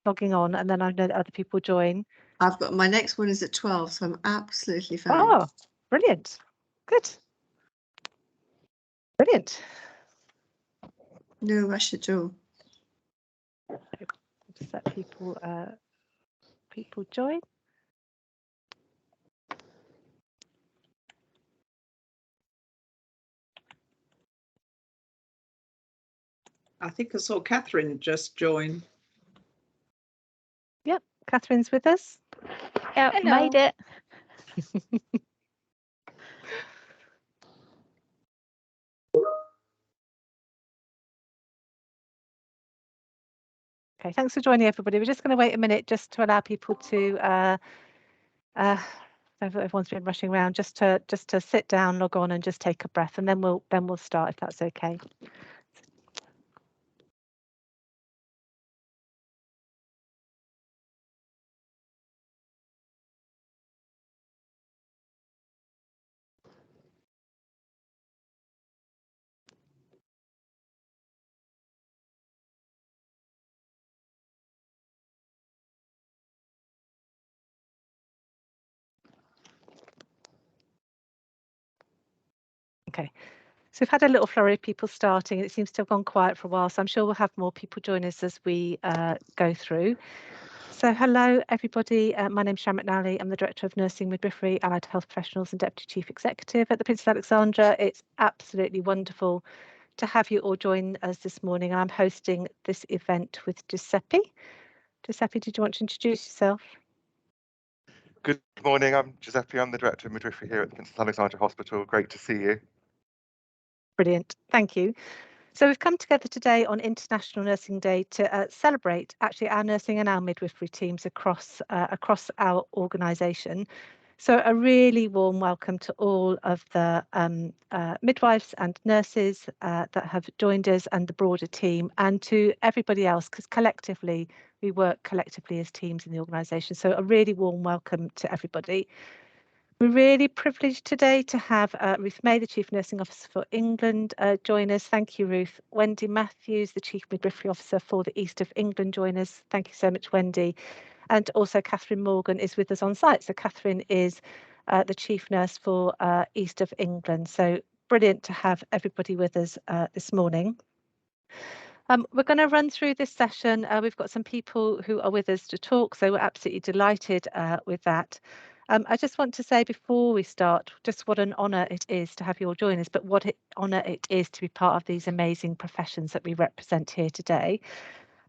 logging on, and then I know that other people join. I've got my next one is at 12, so I'm absolutely fine. Oh, brilliant. Good. Brilliant. No rush at all. Just let people join. I think I saw Catherine just join. Yep, Catherine's with us. Yeah, Hello. made it. Okay, thanks for joining, everybody. We're just going to wait a minute just to allow people to everyone's been rushing around, just to sit down, log on, and just take a breath, and then we'll start, if that's okay. Okay, so we've had a little flurry of people starting. It seems to have gone quiet for a while, so I'm sure we'll have more people join us as we go through. So hello, everybody. My name's Sharon McNally. I'm the Director of Nursing, Midwifery, Allied Health Professionals and Deputy Chief Executive at the Princess Alexandra. It's absolutely wonderful to have you all join us this morning. I'm hosting this event with Giuseppe. Giuseppe, did you want to introduce yourself? Good morning, I'm Giuseppe. I'm the Director of Midwifery here at the Princess Alexandra Hospital. Great to see you. Brilliant, thank you. So we've come together today on International Nursing Day to celebrate actually our nursing and our midwifery teams across our organisation. So a really warm welcome to all of the midwives and nurses that have joined us and the broader team, and to everybody else, because collectively we work collectively as teams in the organisation. So a really warm welcome to everybody. We're really privileged today to have Ruth May, the Chief Nursing Officer for England, join us. Thank you, Ruth. Wendy Matthews, the Chief Midwifery Officer for the East of England, join us. Thank you so much, Wendy. And also Catherine Morgan is with us on site. So Catherine is the Chief Nurse for East of England. So brilliant to have everybody with us this morning. We're going to run through this session. We've got some people who are with us to talk, so we're absolutely delighted with that. I just want to say before we start just what an honour it is to have you all join us, but what an honour it is to be part of these amazing professions that we represent here today,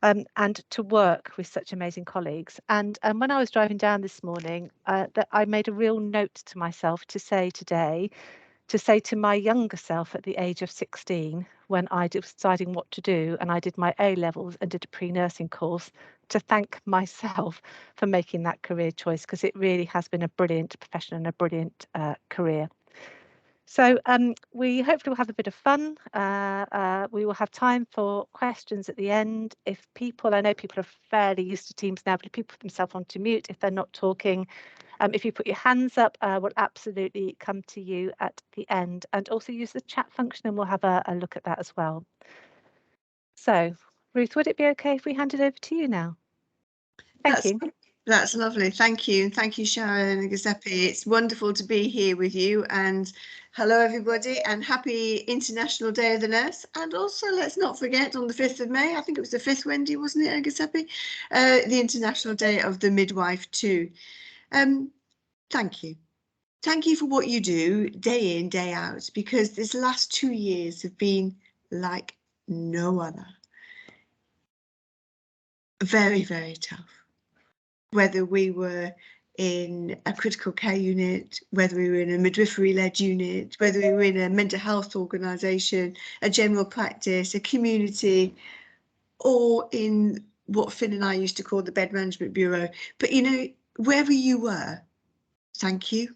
and to work with such amazing colleagues. And when I was driving down this morning, that I made a real note to myself to say today, to say to my younger self at the age of 16, when I was deciding what to do and I did my A-levels and did a pre-nursing course, to thank myself for making that career choice, because it really has been a brilliant profession and a brilliant career. So we hopefully will have a bit of fun. We will have time for questions at the end. If people, I know people are fairly used to Teams now, but if people put themselves onto mute, if they're not talking, if you put your hands up, we'll absolutely come to you at the end, and also use the chat function and we'll have a look at that as well. So Ruth, would it be okay if we hand it over to you now? Thank you. That's lovely. Thank you. And thank you, Sharon and Giuseppe. It's wonderful to be here with you. And hello, everybody, and happy International Day of the Nurse. And also, let's not forget, on the 5th of May, I think it was the 5th, Wendy, wasn't it, Giuseppe? The International Day of the Midwife too. Thank you. Thank you for what you do day in, day out, because this last 2 years have been like no other. Very, very tough. Whether we were in a critical care unit, whether we were in a midwifery-led unit, whether we were in a mental health organisation, a general practice, a community, or in what Finn and I used to call the Bed Management Bureau. But, you know, wherever you were, thank you,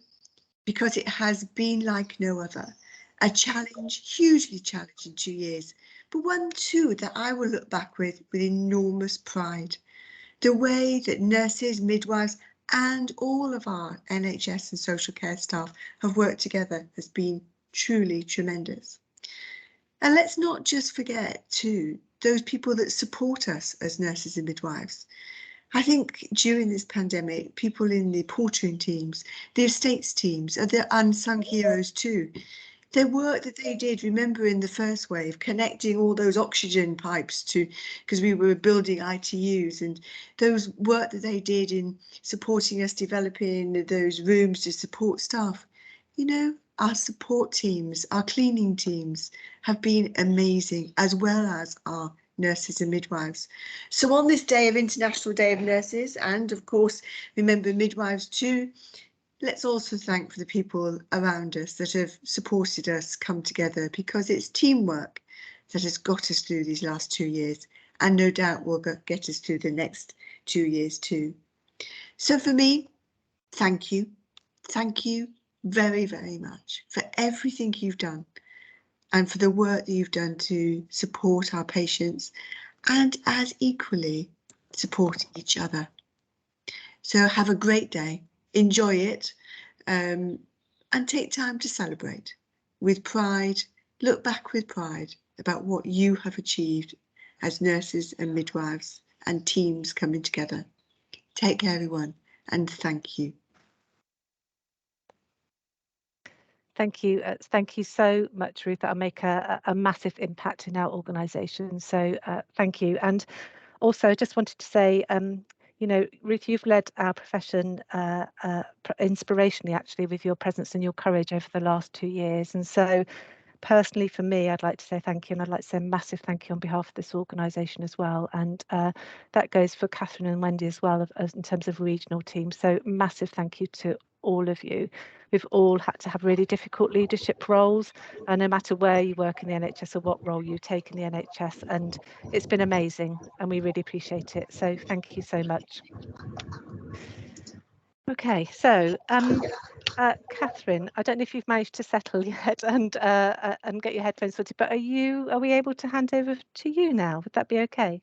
because it has been like no other. A challenge, hugely challenging 2 years, but one too that I will look back with enormous pride. The way that nurses, midwives, and all of our NHS and social care staff have worked together has been truly tremendous. And let's not just forget too, those people that support us as nurses and midwives. I think during this pandemic, people in the portering teams, the estates teams, are the unsung heroes too. The work that they did, remember in the first wave, connecting all those oxygen pipes to, because we were building ITUs, and those work that they did in supporting us developing those rooms to support staff. You know, our support teams, our cleaning teams have been amazing, as well as our nurses and midwives. So on this day of International Day of Nurses, and of course, remember midwives too, let's also thank for the people around us that have supported us come together, because it's teamwork that has got us through these last 2 years, and no doubt will get us through the next 2 years too. So for me, thank you. Thank you very, very much for everything you've done and for the work that you've done to support our patients and as equally support each other. So have a great day, enjoy it, and take time to celebrate with pride. Look back with pride about what you have achieved as nurses and midwives and teams coming together. Take care, everyone, and thank you. Thank you. Thank you so much, Ruth. That'll make a massive impact in our organisation. So thank you. And also, I just wanted to say, you know, Ruth, you've led our profession inspirationally, actually, with your presence and your courage over the last 2 years. And so personally, for me, I'd like to say thank you, and I'd like to say a massive thank you on behalf of this organisation as well. And that goes for Catherine and Wendy as well, in terms of regional teams. So massive thank you to all of you. We've all had to have really difficult leadership roles, and no matter where you work in the NHS or what role you take in the NHS, and it's been amazing, and we really appreciate it. So thank you so much. Okay, so Catherine, I don't know if you've managed to settle yet and get your headphones sorted, but are we able to hand over to you now? Would that be okay?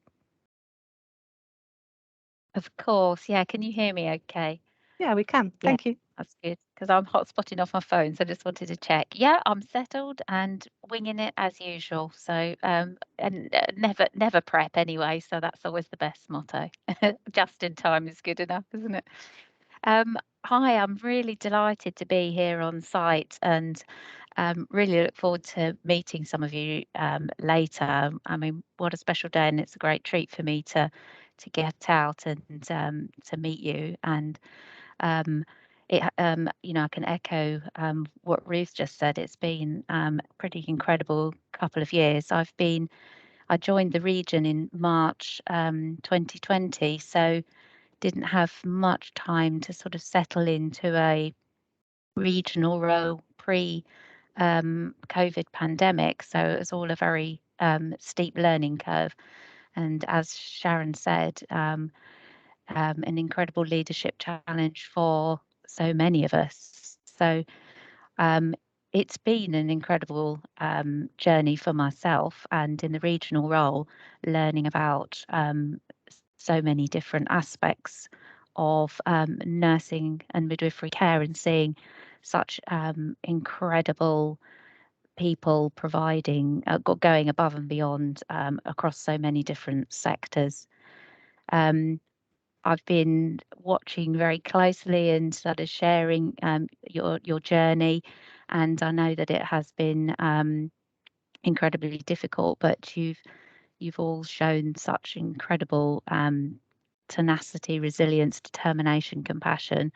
Of course, yeah. Can you hear me okay? Yeah, we can. Yeah. Thank you. That's good, because I'm hotspotting off my phone, so I just wanted to check. Yeah, I'm settled and winging it as usual. So and never prep anyway, so that's always the best motto. Just in time is good enough, isn't it? Hi, I'm really delighted to be here on site, and really look forward to meeting some of you later. I mean, what a special day, and it's a great treat for me to get out and to meet you. And you know, I can echo what Ruth just said. It's been a pretty incredible couple of years. I joined the region in March 2020, so didn't have much time to sort of settle into a regional role pre COVID pandemic. So it was all a very steep learning curve. And as Sharon said, an incredible leadership challenge for so many of us. So it's been an incredible journey for myself, and in the regional role, learning about so many different aspects of nursing and midwifery care, and seeing such incredible people providing, going above and beyond across so many different sectors. I've been watching very closely and sort of sharing your journey, and I know that it has been incredibly difficult, but you've all shown such incredible tenacity, resilience, determination, compassion.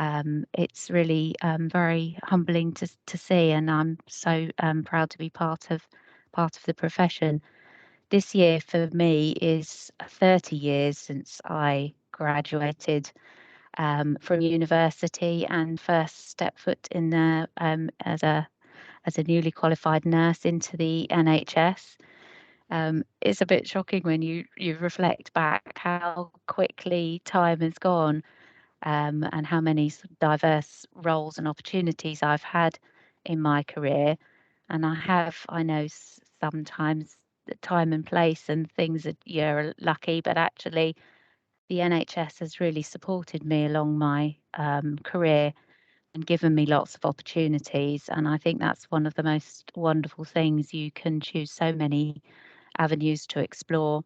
It's really very humbling to see, and I'm so proud to be part of the profession. This year for me is 30 years since I graduated from university and first stepped foot in there as a newly qualified nurse into the NHS. It's a bit shocking when you reflect back how quickly time has gone, and how many diverse roles and opportunities I've had in my career. And I know sometimes the time and place and things that you're lucky, but actually the NHS has really supported me along my career and given me lots of opportunities. And I think that's one of the most wonderful things. You can choose so many avenues to explore,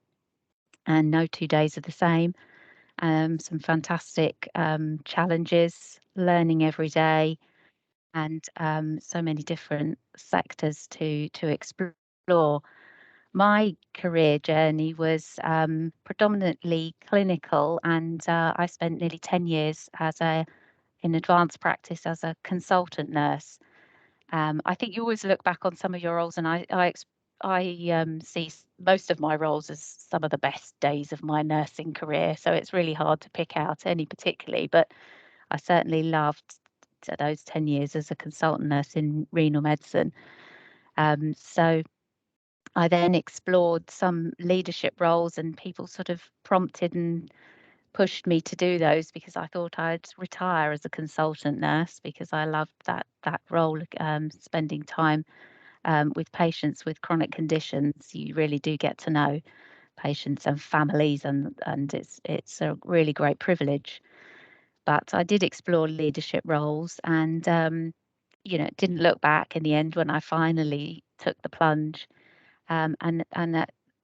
and no 2 days are the same. some fantastic challenges, learning every day, and so many different sectors to explore. My career journey was predominantly clinical, and I spent nearly 10 years in advanced practice as a consultant nurse. I think you always look back on some of your roles, and I see most of my roles as some of the best days of my nursing career. So it's really hard to pick out any particularly, but I certainly loved those 10 years as a consultant nurse in renal medicine. So I then explored some leadership roles, and people sort of prompted and pushed me to do those because I thought I'd retire as a consultant nurse because I loved that role, spending time with patients with chronic conditions. You really do get to know patients and families, and it's a really great privilege. But I did explore leadership roles, and didn't look back in the end when I finally took the plunge. And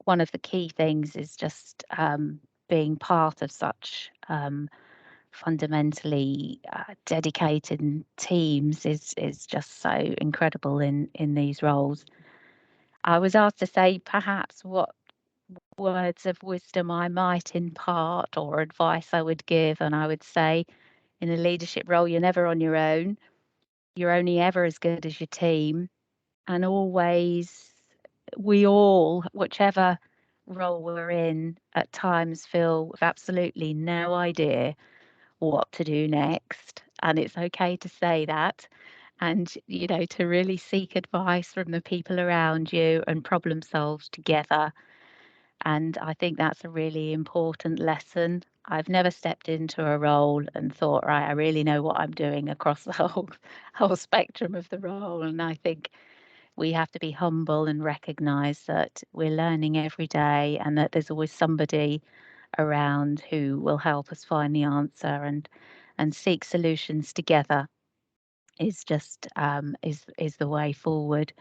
one of the key things is just being part of such fundamentally dedicated teams is just so incredible in these roles. I was asked to say perhaps what words of wisdom I might impart or advice I would give, and I would say in a leadership role, you're never on your own. You're only ever as good as your team, and always we all, whichever role we're in, at times feel with absolutely no idea what to do next. And it's okay to say that, and to really seek advice from the people around you and problem solve together. And I think that's a really important lesson. I've never stepped into a role and thought, right, I really know what I'm doing across the whole spectrum of the role. And I think we have to be humble and recognize that we're learning every day, and that there's always somebody around who will help us find the answer, and seek solutions together is just is the way forward.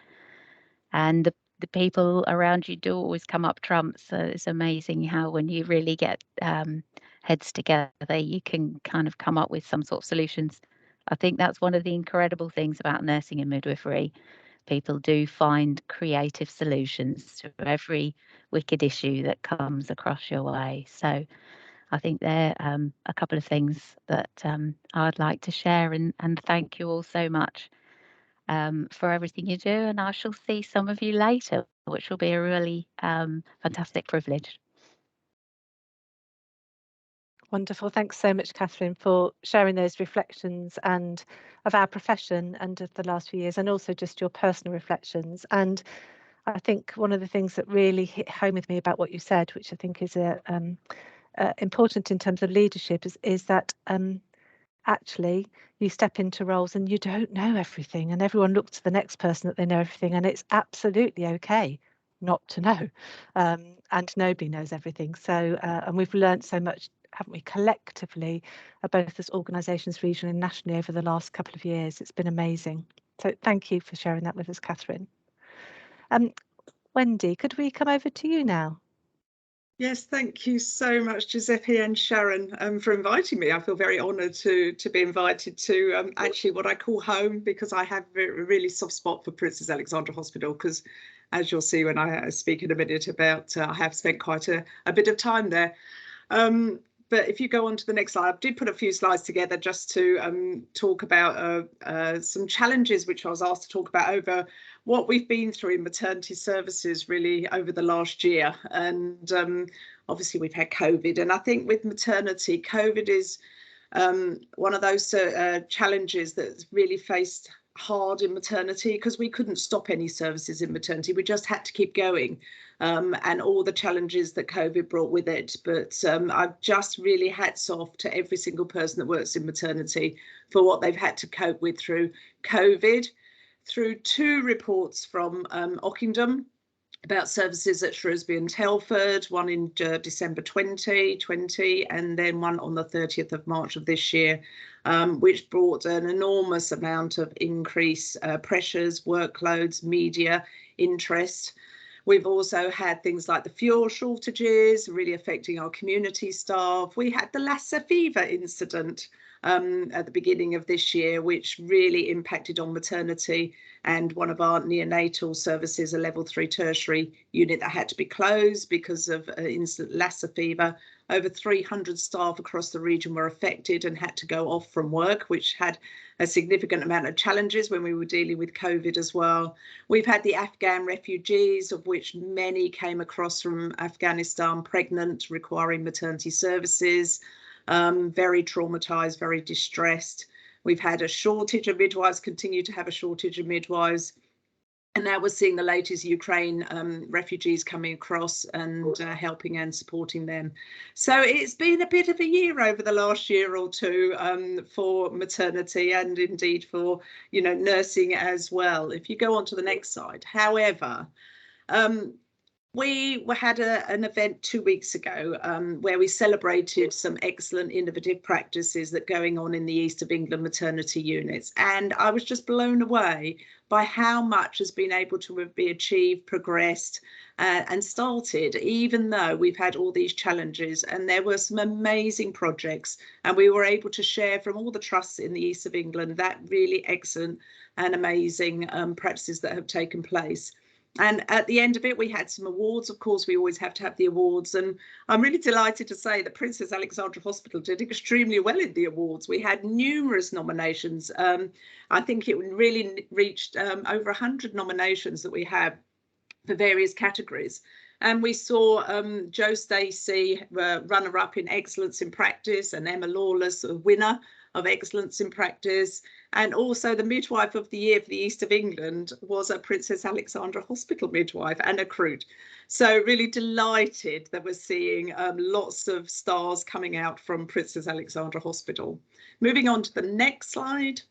And the people around you do always come up trumps. So it's amazing how when you really get heads together, you can kind of come up with some sort of solutions. I think that's one of the incredible things about nursing and midwifery. People do find creative solutions to every wicked issue that comes across your way. So I think they're a couple of things that I'd like to share, and thank you all so much for everything you do. And I shall see some of you later, which will be a really fantastic privilege. Wonderful. Thanks so much, Catherine, for sharing those reflections and of our profession and of the last few years, and also just your personal reflections. And I think one of the things that really hit home with me about what you said, which I think is important in terms of leadership, is that actually you step into roles and you don't know everything, and everyone looks to the next person that they know everything, and it's absolutely okay not to know, and nobody knows everything. So and we've learned so much, haven't we, collectively, both as organisations, regionally and nationally, over the last couple of years. It's been amazing. So thank you for sharing that with us, Catherine. Wendy, could we come over to you now? Yes, thank you so much, Giuseppe and Sharon, for inviting me. I feel very honoured to be invited to actually what I call home, because I have a really soft spot for Princess Alexandra Hospital, because as you'll see when I speak in a minute about, I have spent quite a bit of time there. But if you go on to the next slide, I did put a few slides together just to talk about some challenges which I was asked to talk about over what we've been through in maternity services really over the last year. And obviously we've had COVID, and I think with maternity, COVID is one of those challenges that's really faced hard in maternity, because we couldn't stop any services in maternity. We just had to keep going, and all the challenges that COVID brought with it. But I've just really hats off to every single person that works in maternity for what they've had to cope with through COVID, through 2 reports from Ockendom about services at Shrewsbury and Telford, one in December 2020, and then one on the 30th of March of this year, which brought an enormous amount of increase, pressures, workloads, media interest. We've also had things like the fuel shortages really affecting our community staff. We had the Lassa fever incident at the beginning of this year, which really impacted on maternity, and one of our neonatal services, a level 3 tertiary unit that had to be closed because of incident Lassa fever. Over 300 staff across the region were affected and had to go off from work, which had a significant amount of challenges when we were dealing with COVID as well. We've had the Afghan refugees, of which many came across from Afghanistan pregnant, requiring maternity services, very traumatised, very distressed. We've had a shortage of midwives, continue to have a shortage of midwives. And now we're seeing the latest Ukraine refugees coming across and helping and supporting them. So it's been a bit of a year over the last year or two for maternity, and indeed for, you know, nursing as well. If you go on to the next slide. However, we had an event 2 weeks ago where we celebrated some excellent innovative practices that are going on in the East of England maternity units. And I was just blown away by how much has been able to be achieved, progressed and started, even though we've had all these challenges. And there were some amazing projects, and we were able to share from all the trusts in the East of England that really excellent and amazing practices that have taken place. And at the end of it, we had some awards. Of course, we always have to have the awards. And I'm really delighted to say that Princess Alexandra Hospital did extremely well in the awards. We had numerous nominations. I think it really reached over 100 nominations that we have for various categories. And we saw Jo Stacey, runner-up in Excellence in Practice, and Emma Lawless, a winner of Excellence in Practice. And also the Midwife of the Year for the East of England was a Princess Alexandra Hospital midwife, Anna Crute. So really delighted that we're seeing lots of stars coming out from Princess Alexandra Hospital. Moving on to the next slide.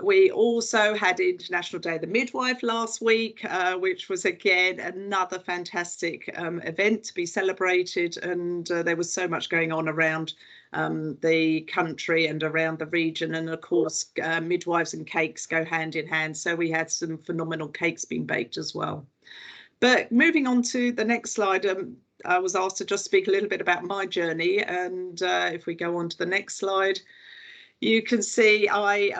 We also had International Day of the Midwife last week, which was again another fantastic event to be celebrated, and there was so much going on around the country and around the region, and of course midwives and cakes go hand in hand, so we had some phenomenal cakes being baked as well. But moving on to the next slide, I was asked to just speak a little bit about my journey, and if we go on to the next slide, you can see I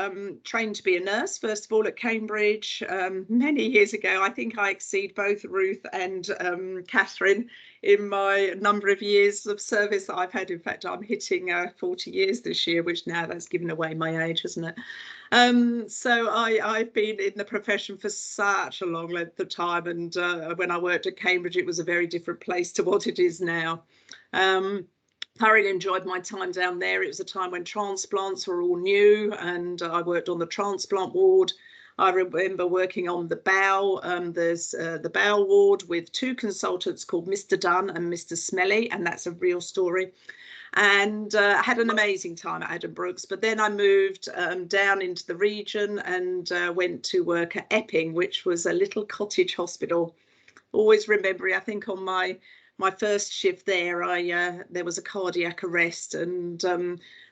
trained to be a nurse, first of all, at Cambridge many years ago. I think I exceed both Ruth and Catherine in my number of years of service that I've had. In fact, I'm hitting 40 years this year, which now that's given away my age, hasn't it? So I've been in the profession for such a long length of time. And when I worked at Cambridge, it was a very different place to what it is now. Thoroughly enjoyed my time down there. It was a time when transplants were all new, and I worked on the transplant ward. I remember working on the bowel. There's the bowel ward with two consultants called Mr. Dunn and Mr. Smelly, and that's a real story. And I had an amazing time at Addenbrooke's, but then I moved down into the region and went to work at Epping, which was a little cottage hospital. Always remembering, I think on my first shift there, there was a cardiac arrest, and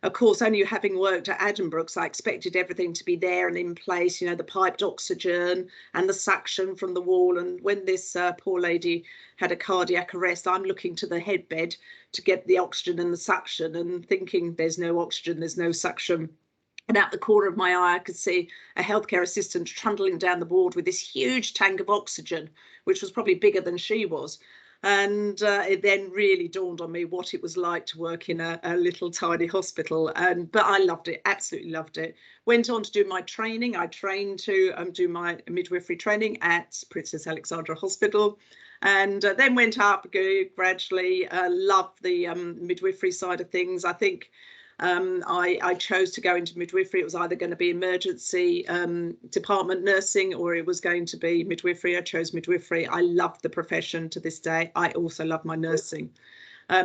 of course, only having worked at Addenbrooke's, I expected everything to be there and in place, you know, the piped oxygen and the suction from the wall. And when this poor lady had a cardiac arrest, I'm looking to the headbed to get the oxygen and the suction and thinking there's no oxygen, there's no suction. And out the corner of my eye, I could see a healthcare assistant trundling down the ward with this huge tank of oxygen, which was probably bigger than she was. And it then really dawned on me what it was like to work in a little tiny hospital. But I loved it, absolutely loved it. Went on to do my training. I trained to do my midwifery training at Princess Alexandra Hospital, and then went up gradually. Loved the midwifery side of things. I think I chose to go into midwifery. It was either going to be emergency department nursing or it was going to be midwifery. I chose midwifery. I love the profession to this day. I also love my nursing.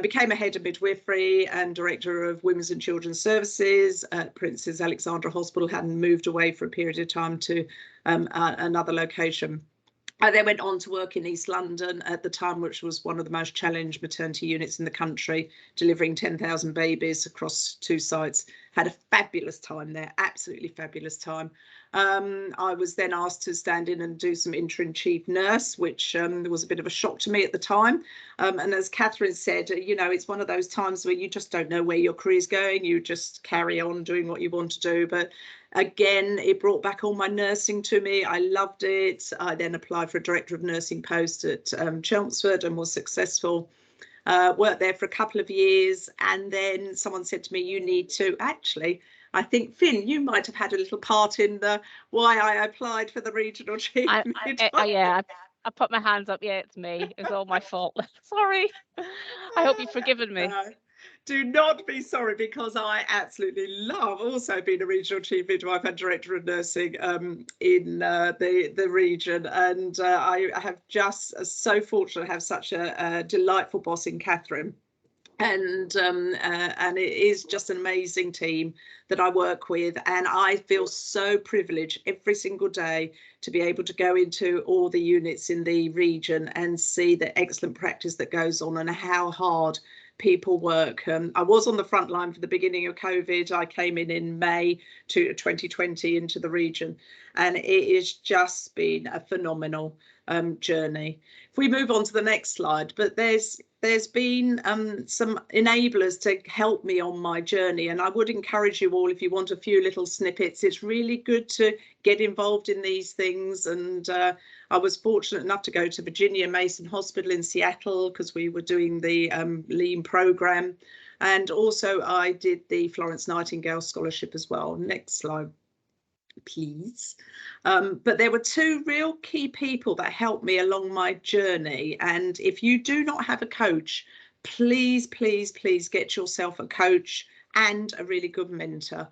Became a head of midwifery and director of women's and children's services at Princess Alexandra Hospital, having moved away for a period of time to another location. I then went on to work in East London at the time, which was one of the most challenged maternity units in the country, delivering 10,000 babies across 2 sites. had a fabulous time there, absolutely fabulous time. I was then asked to stand in and do some interim chief nurse, which was a bit of a shock to me at the time. And as Catherine said, you know, it's one of those times where you just don't know where your career's going. You just carry on doing what you want to do. But again, it brought back all my nursing to me. I loved it. I then applied for a director of nursing post at Chelmsford and was successful. Worked there for a couple of years, and then someone said to me, you need to actually, I think, Finn, you might have had a little part in the why I applied for the regional chief. Yeah, I put my hands up. Yeah, it's me. It was all my fault. Sorry. I hope you've forgiven me. Do not be sorry, because I absolutely love also being a regional chief midwife and director of nursing in the region, and I have just so fortunate to have such a delightful boss in Catherine. And it is just an amazing team that I work with, and I feel so privileged every single day to be able to go into all the units in the region and see the excellent practice that goes on and how hard people work. I was on the front line for the beginning of COVID. I came in May 2020 into the region, and it has just been a phenomenal journey. If we move on to the next slide, but there's been some enablers to help me on my journey, and I would encourage you all, if you want a few little snippets, it's really good to get involved in these things. And I was fortunate enough to go to Virginia Mason Hospital in Seattle because we were doing the lean program, and also I did the Florence Nightingale Scholarship as well. Next slide, please. But there were two real key people that helped me along my journey, and if you do not have a coach, please get yourself a coach and a really good mentor.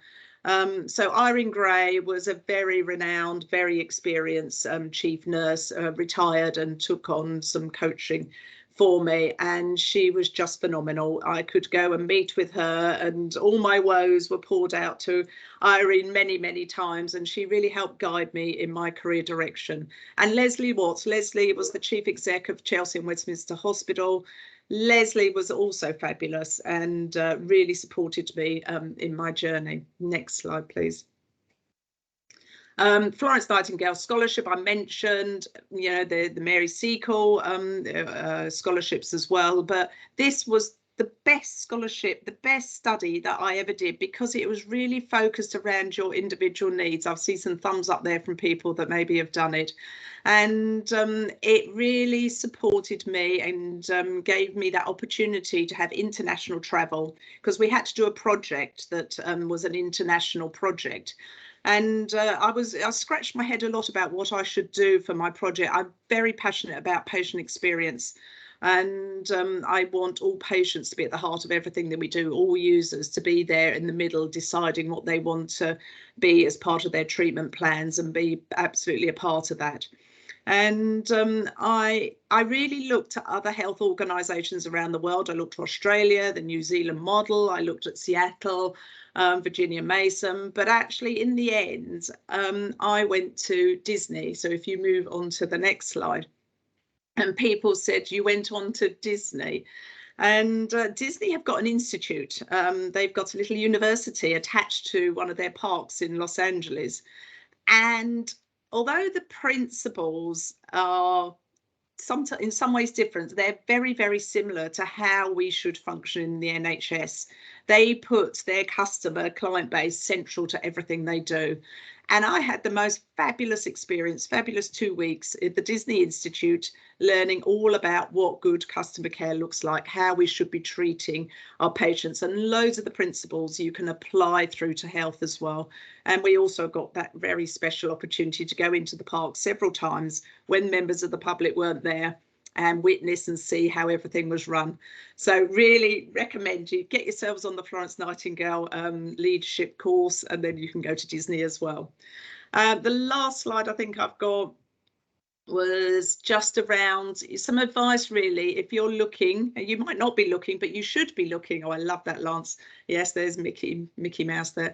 So Irene Gray was a very renowned, very experienced chief nurse, retired, and took on some coaching for me, and she was just phenomenal. I could go and meet with her, and all my woes were poured out to Irene many times, and she really helped guide me in my career direction. And Leslie Watts. Leslie was the chief exec of Chelsea and Westminster Hospital. Leslie was also fabulous and really supported me in my journey. Next slide, please. Florence Nightingale Scholarship, I mentioned, you know, the Mary Seacole scholarships as well, but this was the best scholarship, the best study that I ever did, because it was really focused around your individual needs. I've seen some thumbs up there from people that maybe have done it, and it really supported me and gave me that opportunity to have international travel, because we had to do a project that was an international project. And I scratched my head a lot about what I should do for my project. I'm very passionate about patient experience, and I want all patients to be at the heart of everything that we do, all users to be there in the middle, deciding what they want to be as part of their treatment plans and be absolutely a part of that. And I really looked at other health organisations around the world. I looked at Australia, the New Zealand model. I looked at Seattle, Virginia Mason, but actually in the end, I went to Disney. So if you move on to the next slide, and people said, you went on to Disney. And Disney have got an institute. They've got a little university attached to one of their parks in Los Angeles. And although the principles are in some ways different, they're very similar to how we should function in the NHS. They put their customer client base central to everything they do. And I had the most fabulous experience, fabulous 2 weeks at the Disney Institute, learning all about what good customer care looks like, how we should be treating our patients, and loads of the principles you can apply through to health as well. And we also got that very special opportunity to go into the park several times when members of the public weren't there, and witness and see how everything was run. So really recommend you get yourselves on the Florence Nightingale leadership course, and then you can go to Disney as well. The last slide I think I've got was just around some advice, really. If you're looking, you might not be looking, but you should be looking. Oh, I love that, Lance. Yes, there's Mickey Mouse there.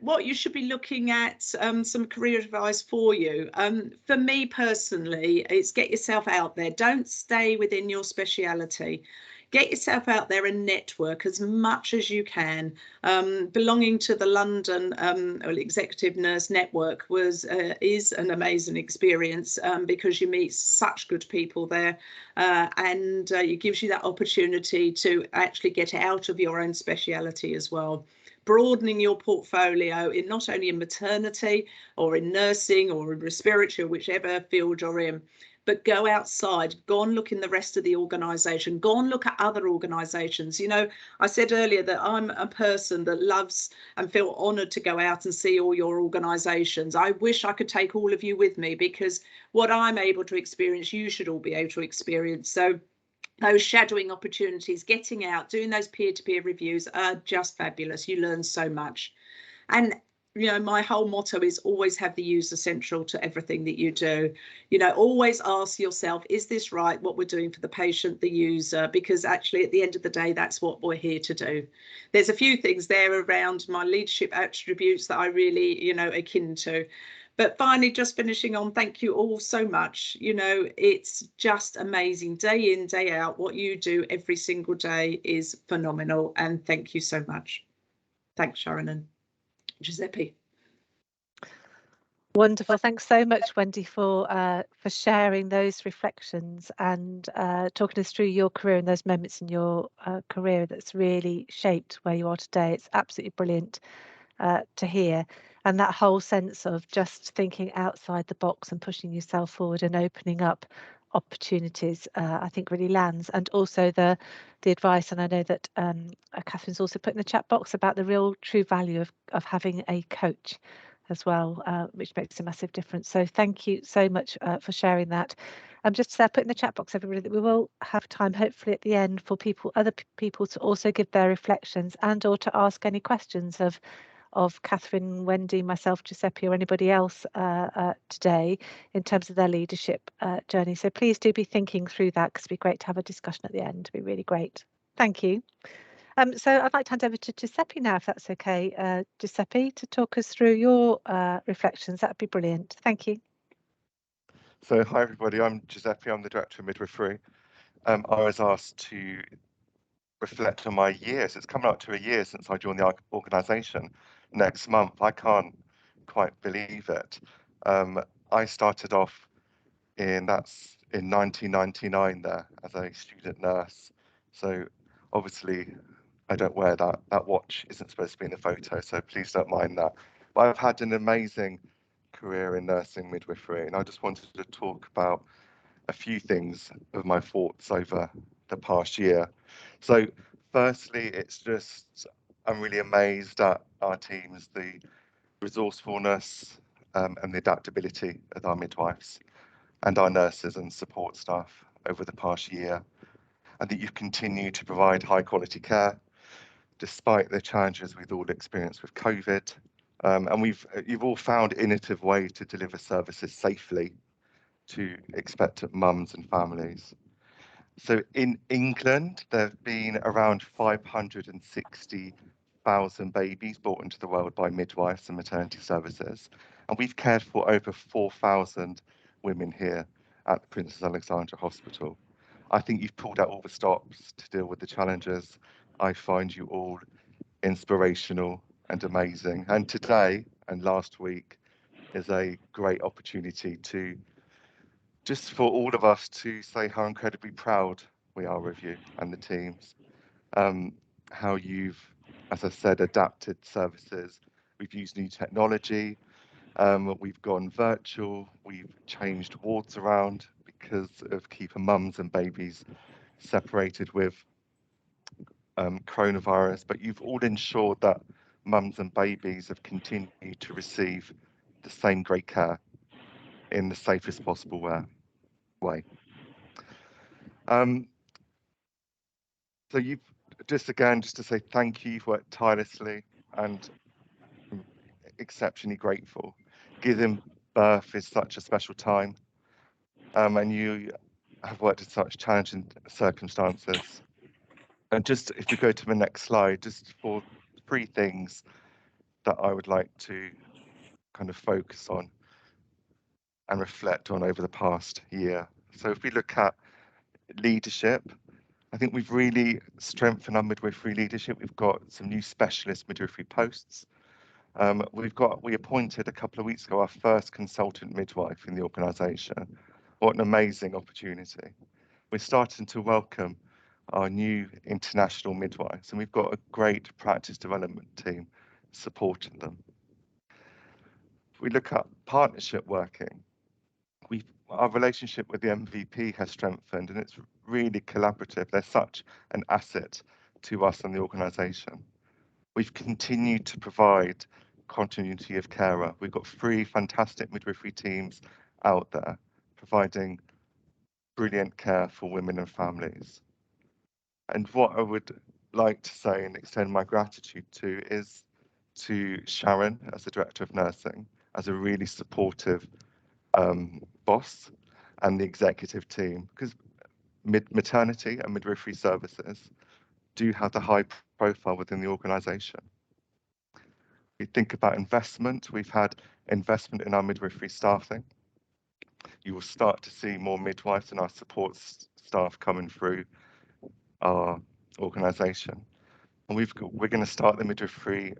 What you should be looking at, some career advice for you. For me personally, it's get yourself out there. Don't stay within your speciality. get yourself out there and network as much as you can. Belonging to the London Executive Nurse Network is an amazing experience because you meet such good people there, and it gives you that opportunity to actually get out of your own speciality as well. Broadening your portfolio in not only in maternity or in nursing or in respiratory, whichever field you're in, but go outside, go and look in the rest of the organisation, go and look at other organisations. You know, I said earlier that I'm a person that loves and feel honoured to go out and see all your organisations. I wish I could take all of you with me, because what I'm able to experience, you should all be able to experience. So those shadowing opportunities, getting out, doing those peer-to-peer reviews are just fabulous. You learn so much. And you know, my whole motto is always have the user central to everything that you do. You know, always ask yourself, is this right, what we're doing for the patient, the user? Because actually, at the end of the day, that's what we're here to do. There's a few things there around my leadership attributes that I really, you know, akin to. But finally, just finishing on, thank you all so much. You know, it's just amazing day in, day out. What you do every single day is phenomenal. And thank you so much. Thanks, Sharon and Giuseppe. Wonderful. Thanks so much, Wendy, for sharing those reflections and talking us through your career and those moments in your career that's really shaped where you are today. It's absolutely brilliant to hear. And that whole sense of just thinking outside the box and pushing yourself forward and opening up opportunities, I think really lands. And also the advice, and I know that Catherine's also put in the chat box about the real true value of having a coach as well, which makes a massive difference. So thank you so much for sharing that. Just put in the chat box, everybody, that we will have time, hopefully at the end, for other people to also give their reflections and or to ask any questions of Catherine, Wendy, myself, Giuseppe, or anybody else today in terms of their leadership journey. So please do be thinking through that, because it'd be great to have a discussion at the end. It'd be really great. Thank you. So I'd like to hand over to Giuseppe now, if that's okay. Giuseppe, to talk us through your reflections. That'd be brilliant. Thank you. So hi everybody, I'm Giuseppe, I'm the Director of Midwifery. I was asked to reflect on my years. It's coming up to a year since I joined the organisation next month. I can't quite believe it. I started off in 1999 there as a student nurse. So obviously I don't wear that. That watch isn't supposed to be in the photo, so please don't mind that. But I've had an amazing career in nursing midwifery, and I just wanted to talk about a few things of my thoughts over the past year. So firstly, I'm really amazed at our teams, the resourcefulness and the adaptability of our midwives and our nurses and support staff over the past year, and that you've continued to provide high quality care despite the challenges we've all experienced with COVID. And you've all found innovative ways to deliver services safely to expectant mums and families. So in England, there have been around 560,000 babies brought into the world by midwives and maternity services. And we've cared for over 4,000 women here at the Princess Alexandra Hospital. I think you've pulled out all the stops to deal with the challenges. I find you all inspirational and amazing. And today and last week is a great opportunity to just for all of us to say how incredibly proud we are of you and the teams. How you've, as I said, adapted services. We've used new technology. We've gone virtual. We've changed wards around because of keeping mums and babies separated with coronavirus. But you've all ensured that mums and babies have continued to receive the same great care in the safest possible way. So you've just to say thank you. You've worked tirelessly and exceptionally grateful. Giving birth is such a special time, and you have worked in such challenging circumstances. And just if you go to the next slide, just for 3 things that I would like to kind of focus on and reflect on over the past year. So if we look at leadership, I I think we've really strengthened our midwifery leadership. We've got some new specialist midwifery posts. We appointed a couple of weeks ago our first consultant midwife in the organisation. What an amazing opportunity. We're starting to welcome our new international midwives, and we've got a great practice development team supporting them. If we look at partnership working, our relationship with the MVP has strengthened, and it's really collaborative. They're such an asset to us and the organisation. We've continued to provide continuity of carer. We've got 3 fantastic midwifery teams out there providing brilliant care for women and families. And what I would like to say and extend my gratitude to is to Sharon as the Director of Nursing, as a really supportive boss, and the executive team, because maternity and midwifery services do have the high profile within the organisation. We think about investment. We've had investment in our midwifery staffing. You will start to see more midwives and our support staff coming through our organisation. And we're going to start the midwifery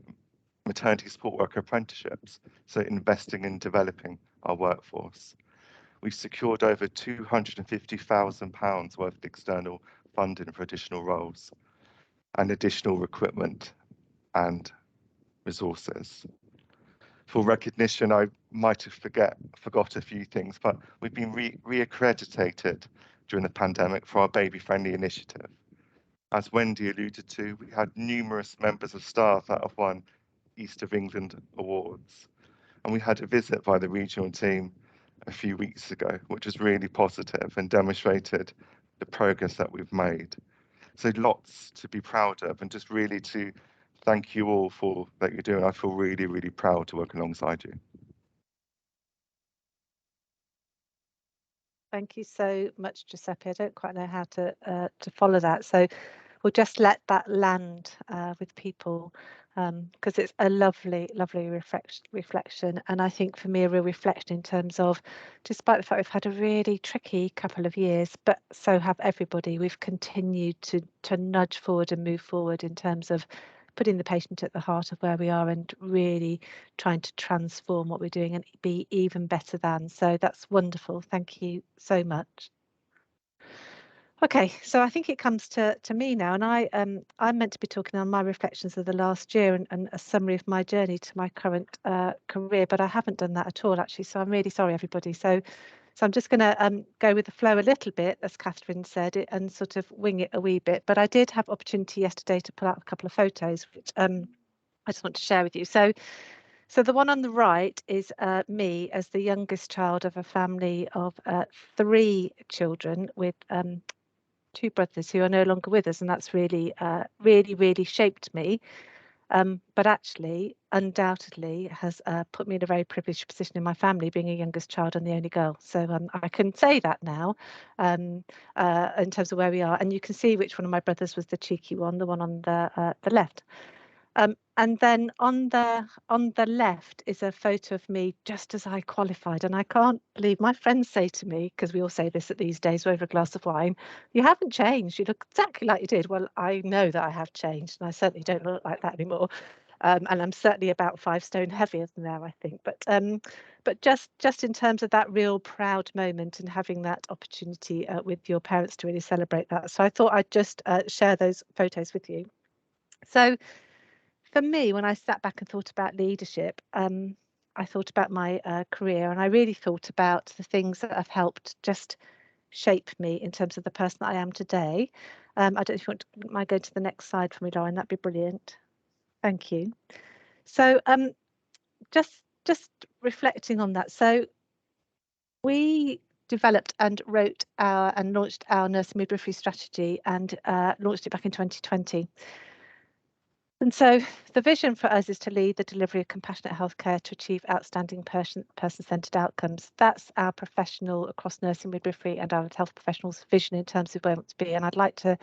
maternity support worker apprenticeships, so investing in developing our workforce. We've secured over £250,000 worth of external funding for additional roles and additional recruitment and resources. For recognition, I might have forgot a few things, but we've been reaccredited during the pandemic for our baby friendly initiative. As Wendy alluded to, we had numerous members of staff that have won East of England awards, and we had a visit by the regional team a few weeks ago, which was really positive and demonstrated the progress that we've made. So lots to be proud of, and just really to thank you all for that you're doing. I feel really, really proud to work alongside you. Thank you so much, Giuseppe. I don't quite know how to follow that, so we'll just let that land with people, because it's a lovely, lovely reflection, and I think for me a real reflection in terms of, despite the fact we've had a really tricky couple of years, but so have everybody, we've continued to nudge forward and move forward in terms of putting the patient at the heart of where we are and really trying to transform what we're doing and be even better than. So that's wonderful. Thank you so much. Okay, so I think it comes to me now, and I'm meant to be talking on my reflections of the last year and a summary of my journey to my current career, but I haven't done that at all actually, so I'm really sorry everybody. So I'm just going to go with the flow a little bit, as Catherine said, and sort of wing it a wee bit. But I did have opportunity yesterday to pull out a couple of photos, which I just want to share with you. So the one on the right is me as the youngest child of a family of 3 children with 2 brothers who are no longer with us, and that's really, really shaped me. But actually, undoubtedly, has put me in a very privileged position in my family, being a youngest child and the only girl. So I can say that now, in terms of where we are. And you can see which one of my brothers was the cheeky one, the one on the left. And then on the left is a photo of me just as I qualified, and I can't believe my friends say to me, because we all say this at these days over a glass of wine, you haven't changed, you look exactly like you did. Well, I know that I have changed, and I certainly don't look like that anymore, and I'm certainly about 5 stone heavier than now, I think. But just in terms of that real proud moment and having that opportunity with your parents to really celebrate that, so I thought I'd just share those photos with you. So for me, when I sat back and thought about leadership, I thought about my career, and I really thought about the things that have helped just shape me in terms of the person that I am today. I don't know if you mind going to the next slide for me, Lauren, that'd be brilliant. Thank you. So just reflecting on that. So we developed and wrote and launched our nursing midwifery strategy and launched it back in 2020. And so the vision for us is to lead the delivery of compassionate healthcare to achieve outstanding person-centred outcomes. That's our professional across nursing midwifery and our health professionals' vision in terms of where we want to be. And I'd like to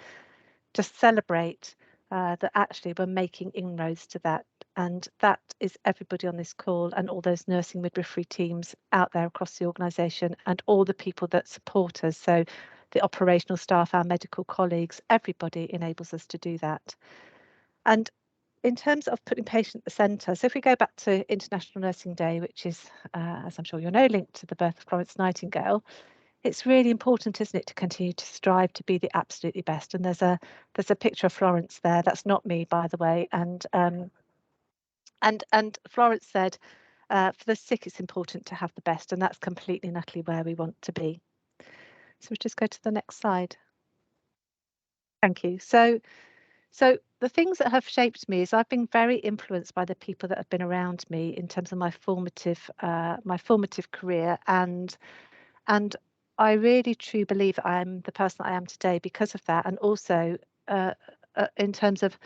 just celebrate that actually we're making inroads to that. And that is everybody on this call and all those nursing midwifery teams out there across the organisation and all the people that support us. So the operational staff, our medical colleagues, everybody enables us to do that. And in terms of putting patient at the centre, so if we go back to International Nursing Day, which is, as I'm sure you'll know, linked to the birth of Florence Nightingale, it's really important, isn't it, to continue to strive to be the absolutely best. And there's a picture of Florence there. That's not me, by the way. And Florence said, for the sick, it's important to have the best, and that's completely and utterly where we want to be. So we'll just go to the next slide. Thank you. So the things that have shaped me is I've been very influenced by the people that have been around me in terms of my formative career, and I really truly believe that I'm the person that I am today because of that, and also in terms of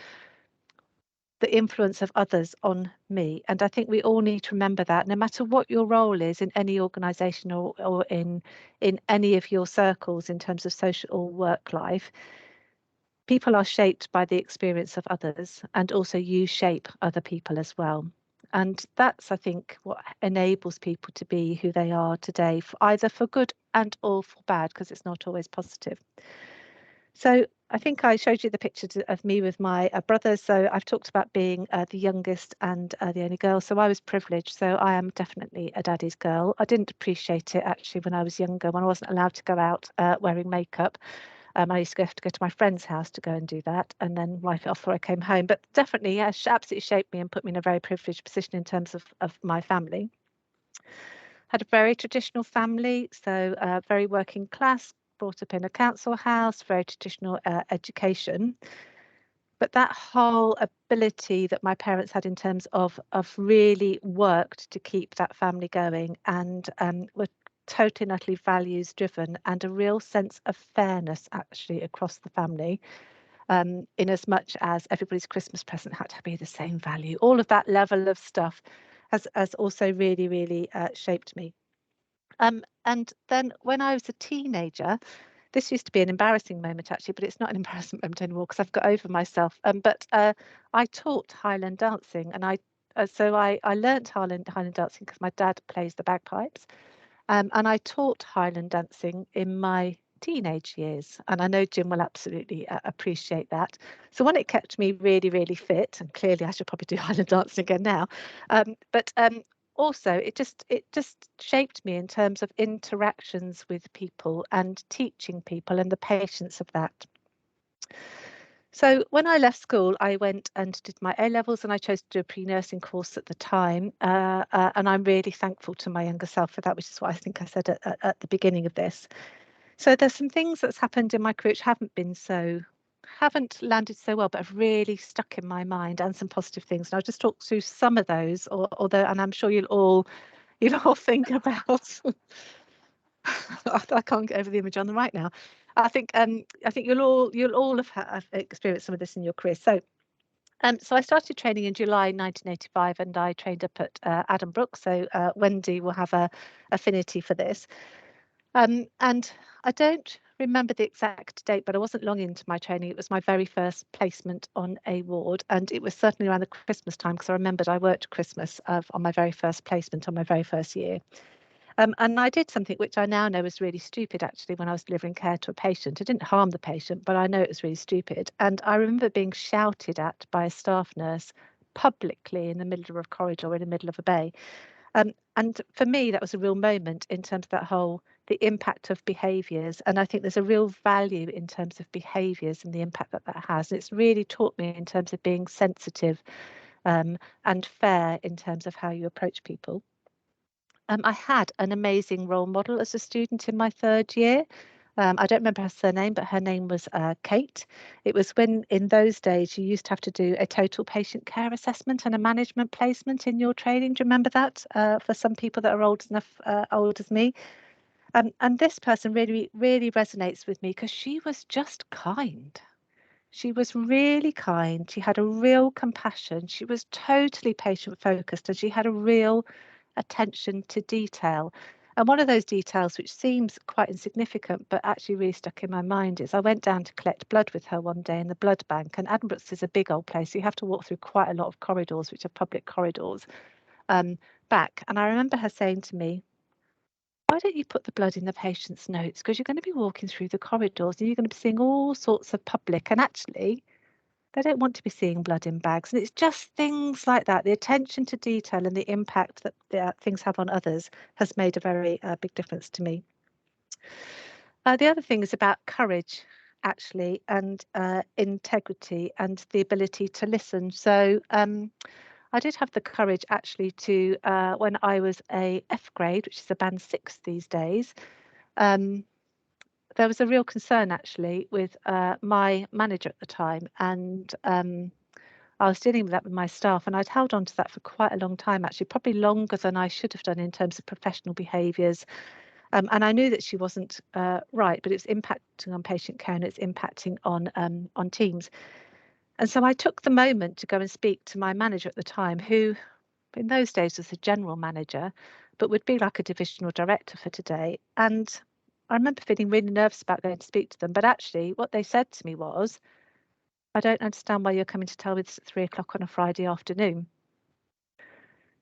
the influence of others on me. And I think we all need to remember that no matter what your role is in any organisation or in any of your circles in terms of social or work life, people are shaped by the experience of others, and also you shape other people as well. And that's, I think, what enables people to be who they are today, either for good and or for bad, because it's not always positive. So I think I showed you the picture of me with my brothers. So I've talked about being the youngest and the only girl. So I was privileged. So I am definitely a daddy's girl. I didn't appreciate it actually when I was younger, when I wasn't allowed to go out wearing makeup. I used to have to go to my friend's house to go and do that, and then wipe it off before I came home. But definitely, yeah, absolutely shaped me and put me in a very privileged position in terms of my family. Had a very traditional family, so very working class, brought up in a council house, very traditional education. But that whole ability that my parents had in terms of really worked to keep that family going, and were totally and utterly values driven, and a real sense of fairness actually across the family, in as much as everybody's Christmas present had to be the same value. All of that level of stuff has also really, really shaped me. And then when I was a teenager, this used to be an embarrassing moment actually, but it's not an embarrassing moment anymore because I've got over myself. But I taught Highland dancing, and I learnt Highland dancing because my dad plays the bagpipes. And I taught Highland dancing in my teenage years, and I know Jim will absolutely appreciate that. So one, it kept me really, really fit, and clearly I should probably do Highland dancing again now. But also it just shaped me in terms of interactions with people and teaching people and the patience of that. So when I left school, I went and did my A-levels, and I chose to do a pre-nursing course at the time. And I'm really thankful to my younger self for that, which is what I think I said at the beginning of this. So there's some things that's happened in my career which haven't landed so well, but have really stuck in my mind, and some positive things. And I'll just talk through some of those, and I'm sure you'll all think about. I can't get over the image on the right now. I think you'll all have experienced some of this in your career. So I started training in July 1985, and I trained up at Addenbrooke. So Wendy will have a affinity for this. And I don't remember the exact date, but I wasn't long into my training. It was my very first placement on a ward, and it was certainly around the Christmas time, because I remembered I worked Christmas on my very first placement on my very first year. And I did something which I now know was really stupid, actually, when I was delivering care to a patient. It didn't harm the patient, but I know it was really stupid. And I remember being shouted at by a staff nurse publicly in the middle of a corridor, in the middle of a bay. And for me, that was a real moment in terms of the impact of behaviours. And I think there's a real value in terms of behaviours and the impact that has. And it's really taught me in terms of being sensitive and fair in terms of how you approach people. I had an amazing role model as a student in my third year. I don't remember her surname, but her name was Kate. It was when, in those days, you used to have to do a total patient care assessment and a management placement in your training. Do you remember that? For some people that are old as me. And this person really, really resonates with me because she was just kind. She was really kind. She had a real compassion. She was totally patient focused, and she had a real attention to detail. And one of those details, which seems quite insignificant, but actually really stuck in my mind, is I went down to collect blood with her one day in the blood bank. And Addenbrooke's is a big old place, so you have to walk through quite a lot of corridors, which are public corridors, back. And I remember her saying to me, why don't you put the blood in the patient's notes? Because you're going to be walking through the corridors and you're going to be seeing all sorts of public, and actually they don't want to be seeing blood in bags. And it's just things like that. The attention to detail and the impact that things have on others has made a very big difference to me. The other thing is about courage, actually, and integrity and the ability to listen. So I did have the courage actually to, when I was a F grade, which is a band 6 these days, there was a real concern actually with my manager at the time, and I was dealing with that with my staff, and I'd held on to that for quite a long time, actually, probably longer than I should have done in terms of professional behaviours. And I knew that she wasn't right, but it was impacting on patient care and it's impacting on teams. And so I took the moment to go and speak to my manager at the time, who in those days was the general manager, but would be like a divisional director for today. And I remember feeling really nervous about going to speak to them, but actually what they said to me was, I don't understand why you're coming to tell me this at 3 o'clock on a Friday afternoon.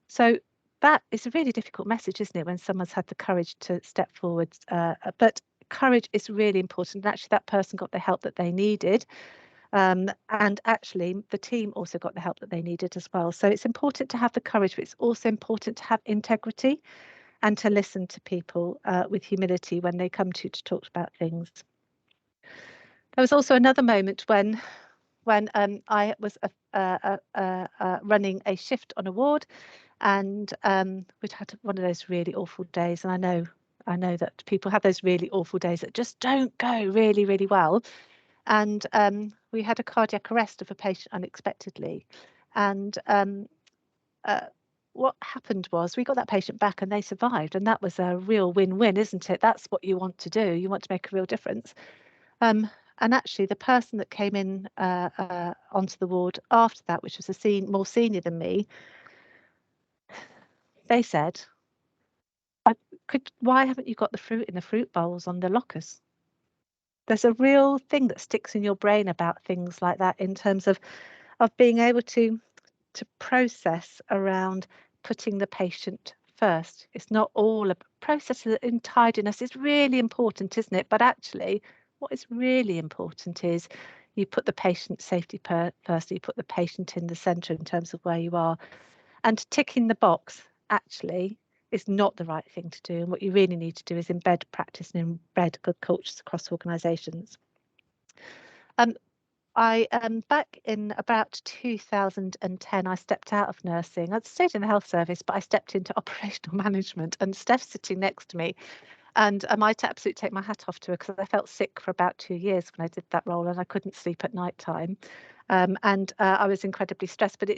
So that is a really difficult message, isn't it, when someone's had the courage to step forward? But courage is really important. And actually, that person got the help that they needed. And actually, the team also got the help that they needed as well. So it's important to have the courage, but it's also important to have integrity and to listen to people with humility when they come to talk about things. There was also another moment when I was running a shift on a ward, and we'd had one of those really awful days, and I know that people have those really awful days that just don't go really, really well. And we had a cardiac arrest of a patient unexpectedly, and what happened was we got that patient back and they survived, and that was a real win-win, isn't it? That's what you want to do. You want to make a real difference. And actually, the person that came in onto the ward after that, which was more senior than me, they said, why haven't you got the fruit in the fruit bowls on the lockers? There's a real thing that sticks in your brain about things like that in terms of being able to process around putting the patient first. It's not all a process in tidiness. It's really important, isn't it? But actually, what is really important is you put the patient safety first. You put the patient in the centre in terms of where you are, and ticking the box actually is not the right thing to do. And what you really need to do is embed practice and embed good cultures across organisations. I back in about 2010, I stepped out of nursing. I'd stayed in the health service, but I stepped into operational management, and Steph's sitting next to me. And I might absolutely take my hat off to her because I felt sick for about 2 years when I did that role, and I couldn't sleep at night time. And I was incredibly stressed, but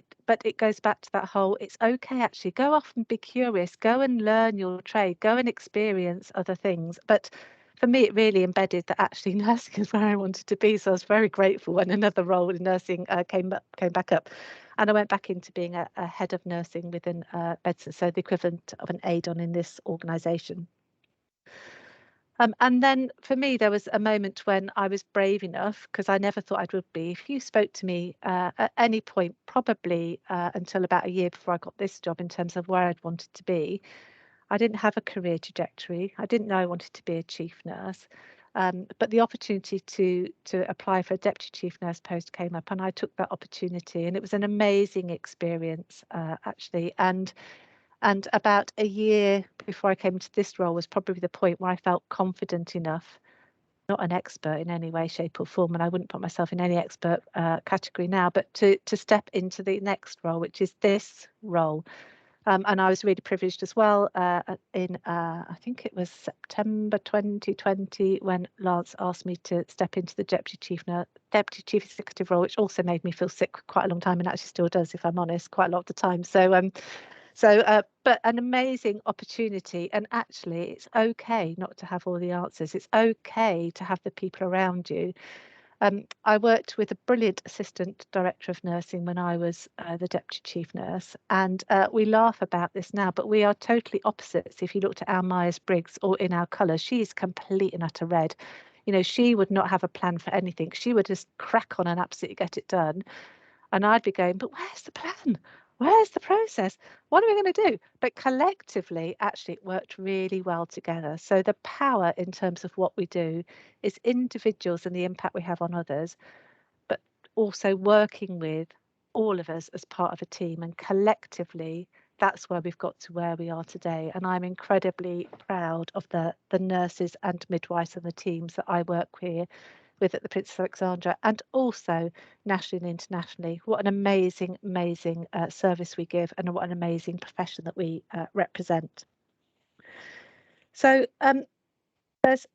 it goes back to that whole, it's okay, actually, go off and be curious, go and learn your trade, go and experience other things. But for me, it really embedded that actually nursing is where I wanted to be. So I was very grateful when another role in nursing came back up. And I went back into being a head of nursing within medicine, so the equivalent of an AIDON in this organisation. And then for me, there was a moment when I was brave enough, because I never thought I would be. If you spoke to me at any point, probably until about a year before I got this job, in terms of where I'd wanted to be, I didn't have a career trajectory. I didn't know I wanted to be a chief nurse. But the opportunity to apply for a deputy chief nurse post came up, and I took that opportunity, and it was an amazing experience, actually. And about a year before I came to this role was probably the point where I felt confident enough, not an expert in any way, shape or form, and I wouldn't put myself in any expert category now, but to step into the next role, which is this role. And I was really privileged as well in, I think it was September 2020, when Lance asked me to step into the deputy chief executive role, which also made me feel sick for quite a long time, and actually still does, if I'm honest, quite a lot of the time. But an amazing opportunity, and actually it's okay not to have all the answers. It's okay to have the people around you. I worked with a brilliant assistant director of nursing when I was the deputy chief nurse, and we laugh about this now, but we are totally opposites. If you looked at our Myers-Briggs or in our colours, she's complete and utter red. You know, she would not have a plan for anything. She would just crack on and absolutely get it done. And I'd be going, but where's the plan? where's the process? What are we going to do? But collectively, actually, it worked really well together. So the power in terms of what we do is individuals and the impact we have on others, but also working with all of us as part of a team, and collectively, that's where we've got to where we are today. And I'm incredibly proud of the nurses and midwives and the teams that I work with at the Princess Alexandra, and also nationally and internationally. What an amazing, amazing service we give, and what an amazing profession that we represent. So there's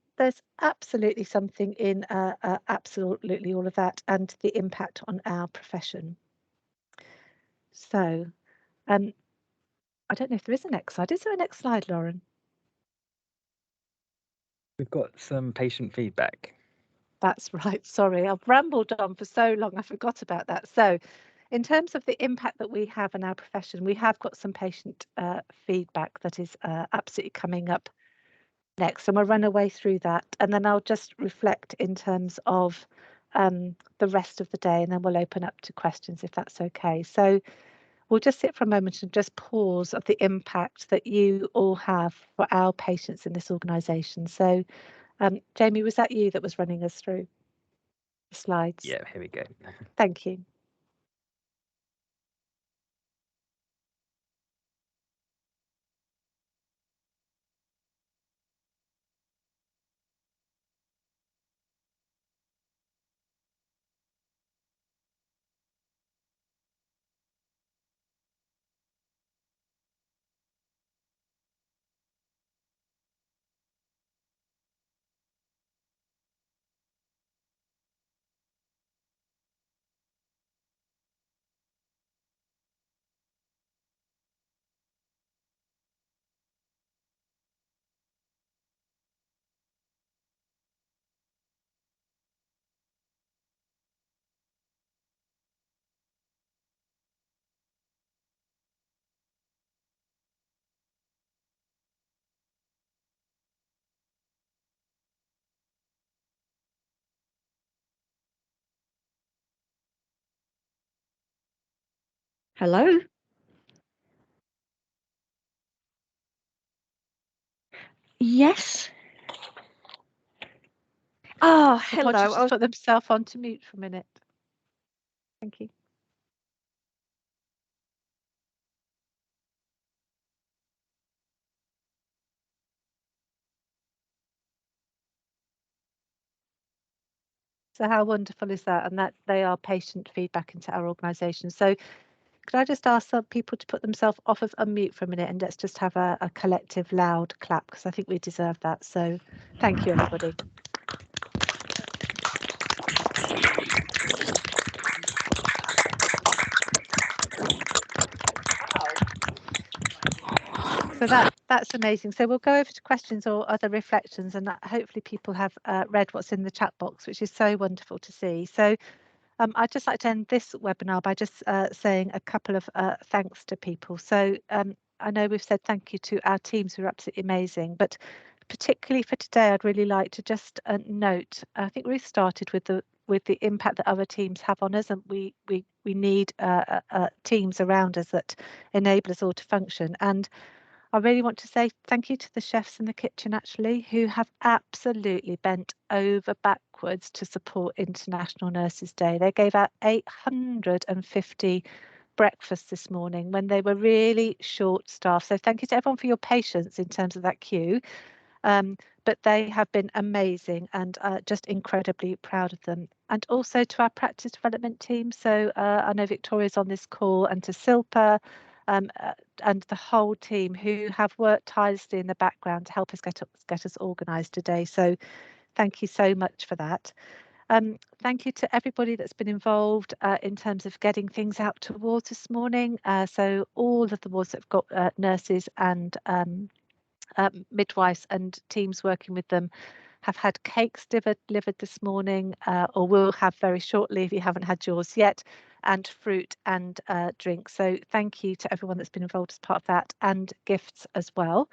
absolutely something in absolutely all of that, and the impact on our profession. So I don't know if there is a next slide. Is there a next slide, Lauren? We've got some patient feedback. That's right. Sorry, I've rambled on for so long, I forgot about that. So in terms of the impact that we have in our profession, we have got some patient feedback that is absolutely coming up next, and we'll run away through that, and then I'll just reflect in terms of the rest of the day, and then we'll open up to questions if that's okay. So we'll just sit for a moment and just pause of the impact that you all have for our patients in this organisation. So Jamie, was that you that was running us through the slides? Yeah, here we go. Thank you. Hello? Yes. Oh, hello. Apologies, just put themselves onto mute for a minute. Thank you. So how wonderful is that? And that they are patient feedback into our organisation. So could I just ask some people to put themselves off of unmute for a minute, and let's just have a collective loud clap, because I think we deserve that. So thank you, everybody. So that's amazing. So we'll go over to questions or other reflections, and hopefully people have read what's in the chat box, which is so wonderful to see. So I'd just like to end this webinar by just saying a couple of thanks to people. So I know we've said thank you to our teams who are absolutely amazing, but particularly for today, I'd really like to just note, I think we started with the impact that other teams have on us, and we need teams around us that enable us all to function. And I really want to say thank you to the chefs in the kitchen, actually, who have absolutely bent over backwards to support International Nurses Day. They gave out 850 breakfasts this morning when they were really short staffed. So thank you to everyone for your patience in terms of that queue. But they have been amazing, and just incredibly proud of them. And also to our practice development team. So I know Victoria's on this call, and to Silpa, and the whole team who have worked tirelessly in the background to help us get us organised today. So thank you so much for that. Thank you to everybody that's been involved in terms of getting things out to wards this morning. So all of the wards that have got nurses and midwives and teams working with them have had cakes delivered this morning, or will have very shortly if you haven't had yours yet, and fruit and drinks. So thank you to everyone that's been involved as part of that, and gifts as well.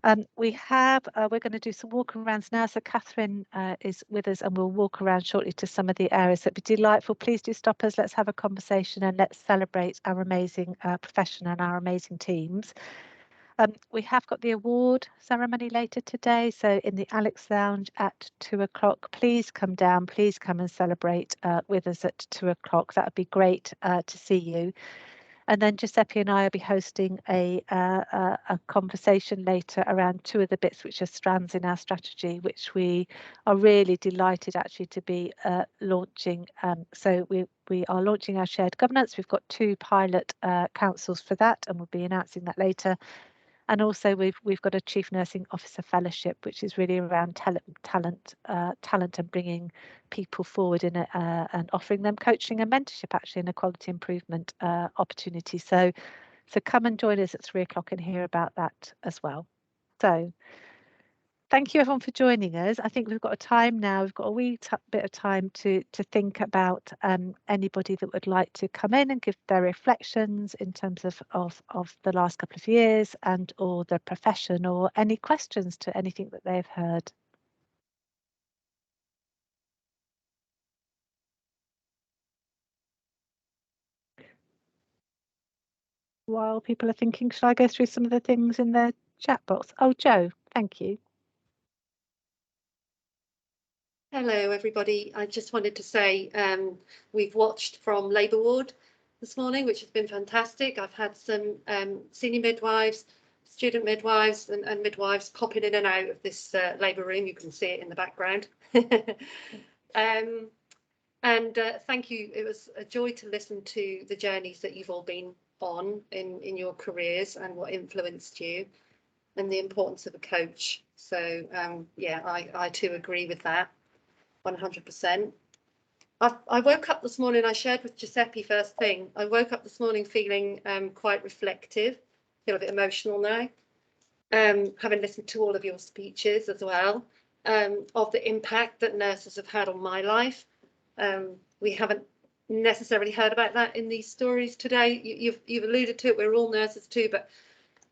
We're going to do some walk arounds now. So Catherine is with us and we'll walk around shortly to some of the areas. That'd be delightful. Please do stop us. Let's have a conversation and let's celebrate our amazing profession and our amazing teams. We have got the award ceremony later today. So in the Alex Lounge at 2 o'clock, please come down. Please come and celebrate with us at 2 o'clock. That would be great to see you. And then Giuseppe and I will be hosting a conversation later around two of the bits which are strands in our strategy, which we are really delighted actually to be launching. So we are launching our shared governance. We've got 2 pilot councils for that, and we'll be announcing that later. And also we've got a Chief Nursing Officer Fellowship, which is really around talent and bringing people forward in and offering them coaching and mentorship actually in a quality improvement opportunity. So come and join us at 3 o'clock and hear about that as well. So thank you everyone for joining us. I think we've got a time now. We've got a wee bit of time to think about anybody that would like to come in and give their reflections in terms of the last couple of years and or their profession or any questions to anything that they've heard. While people are thinking, should I go through some of the things in the chat box? Oh, Jo, thank you. Hello, everybody. I just wanted to say we've watched from Labour Ward this morning, which has been fantastic. I've had some senior midwives, student midwives and midwives popping in and out of this Labour room. You can see it in the background. Thank you. It was a joy to listen to the journeys that you've all been on in your careers and what influenced you and the importance of a coach. So yeah, I too agree with that. 100%. I woke up this morning, I shared with Giuseppe first thing, I woke up this morning feeling quite reflective, feel a bit emotional now, having listened to all of your speeches as well, of the impact that nurses have had on my life. We haven't necessarily heard about that in these stories today. You've alluded to it, we're all nurses too, but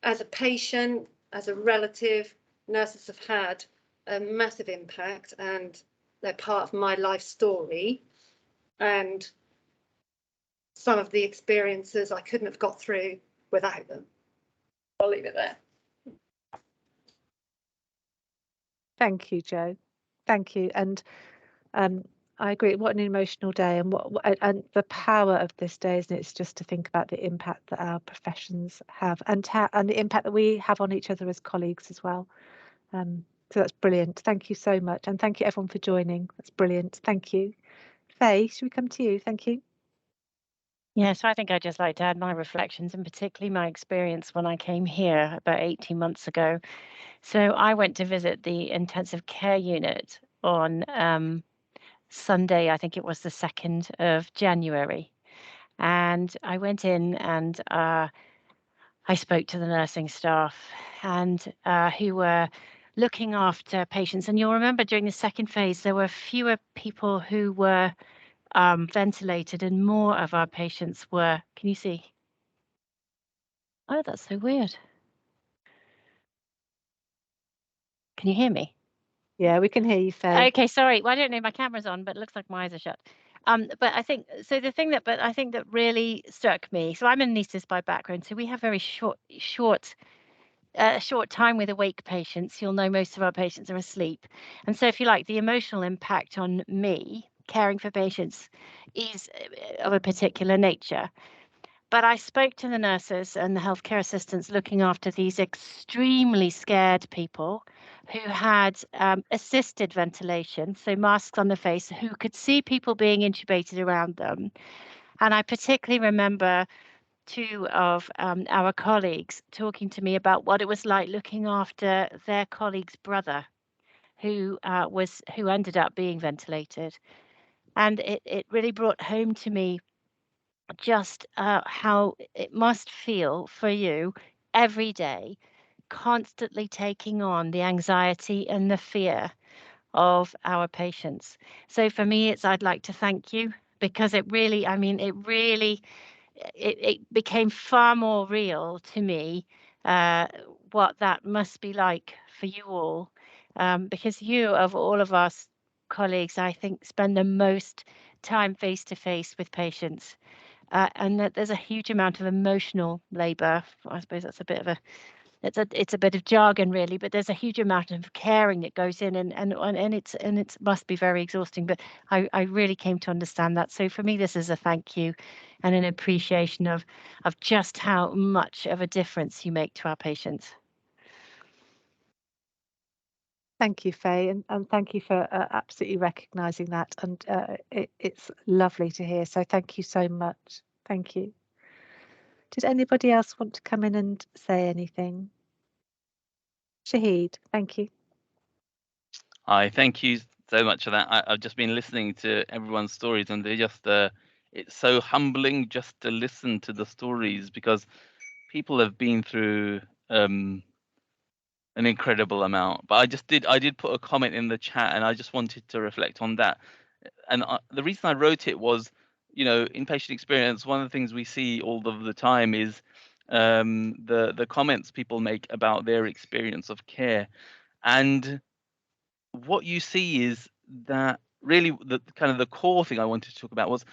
as a patient, as a relative, nurses have had a massive impact and they're part of my life story, and some of the experiences I couldn't have got through without them. I'll leave it there. Thank you, Jo. Thank you. And I agree. What an emotional day, and and the power of this day, isn't it? It's just to think about the impact that our professions have, and the impact that we have on each other as colleagues as well. So that's brilliant. Thank you so much. And thank you everyone for joining. That's brilliant. Thank you. Faye, should we come to you? Thank you. Yeah, so I think I'd just like to add my reflections and particularly my experience when I came here about 18 months ago. So I went to visit the intensive care unit on Sunday, I think it was the 2nd of January. And I went in and I spoke to the nursing staff and who were looking after patients. And you'll remember during the second phase, there were fewer people who were ventilated and more of our patients were, can you see? Oh, that's so weird. Can you hear me? Yeah, we can hear you, Faye. Okay, sorry. Well, I don't know, my camera's on, but it looks like my eyes are shut. But I think, so the thing that, I think that really struck me, so I'm an anaesthetist by background, so we have very short time with awake patients. You'll know most of our patients are asleep. And so if you like, the emotional impact on me caring for patients is of a particular nature. But I spoke to the nurses and the healthcare assistants looking after these extremely scared people who had assisted ventilation, so masks on the face, who could see people being intubated around them. And I particularly remember 2 of our colleagues talking to me about what it was like looking after their colleague's brother who ended up being ventilated. And it really brought home to me just how it must feel for you every day, constantly taking on the anxiety and the fear of our patients. So for me, I'd like to thank you, because it really, I mean, it became far more real to me what that must be like for you all, because you, of all of us colleagues, I think spend the most time face to face with patients, and that there's a huge amount of emotional labour. I suppose that's a bit of a it's a bit of jargon really, but there's a huge amount of caring that goes in, and it must be very exhausting. But I really came to understand that. So for me, this is a thank you and an appreciation of just how much of a difference you make to our patients. Thank you, Faye, and thank you for absolutely recognising that. And it's lovely to hear. So thank you so much. Thank you. Did anybody else want to come in and say anything? Shahid, thank you. Hi, thank you so much for that. I've just been listening to everyone's stories, and they're just it's so humbling just to listen to the stories, because people have been through an incredible amount. But I did put a comment in the chat, and I just wanted to reflect on that. And the reason I wrote it was, in patient experience, one of the things we see all of the time is the comments people make about their experience of care. And what you see is that really the kind of the core thing I wanted to talk about was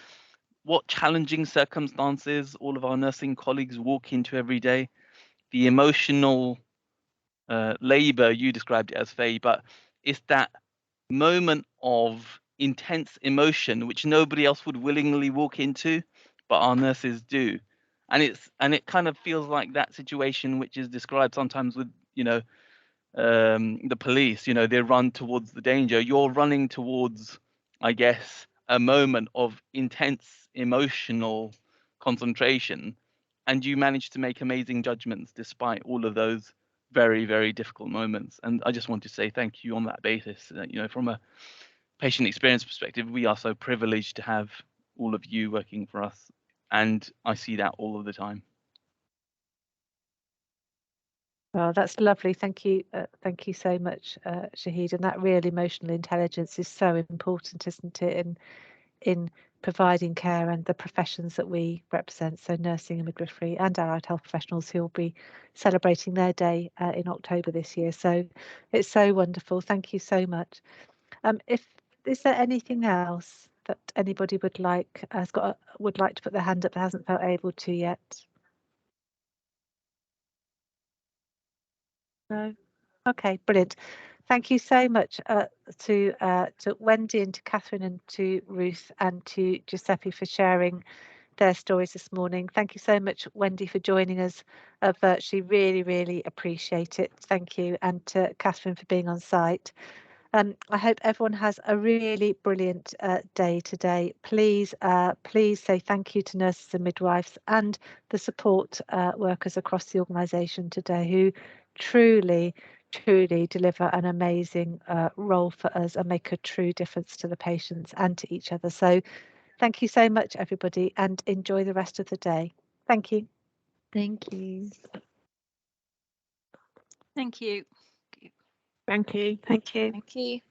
what challenging circumstances all of our nursing colleagues walk into every day, the emotional labor, you described it as, Faye, but it's that moment of intense emotion which nobody else would willingly walk into, but our nurses do. And it kind of feels like that situation which is described sometimes with the police. They run towards the danger. You're running towards, I guess, a moment of intense emotional concentration, and you manage to make amazing judgments despite all of those very, very difficult moments. And I just want to say thank you on that basis. From a patient experience perspective, we are so privileged to have all of you working for us, and I see that all of the time. Well, that's lovely. Thank you so much, Shahid. And that real emotional intelligence is so important, isn't it, in providing care and the professions that we represent, so nursing and midwifery and allied health professionals who will be celebrating their day in October this year. So it's so wonderful. Thank you so much. Is there anything else that anybody would like to put their hand up that hasn't felt able to yet? No? Okay, brilliant. Thank you so much to Wendy and to Catherine and to Ruth and to Giuseppe for sharing their stories this morning. Thank you so much, Wendy, for joining us virtually. Really, really appreciate it. Thank you. And to Catherine for being on site. I hope everyone has a really brilliant day today. Please say thank you to nurses and midwives and the support workers across the organisation today who truly deliver an amazing role for us and make a true difference to the patients and to each other. So thank you so much, everybody, and enjoy the rest of the day. Thank you. Thank you. Thank you. Thank you. Thank you. Thank you.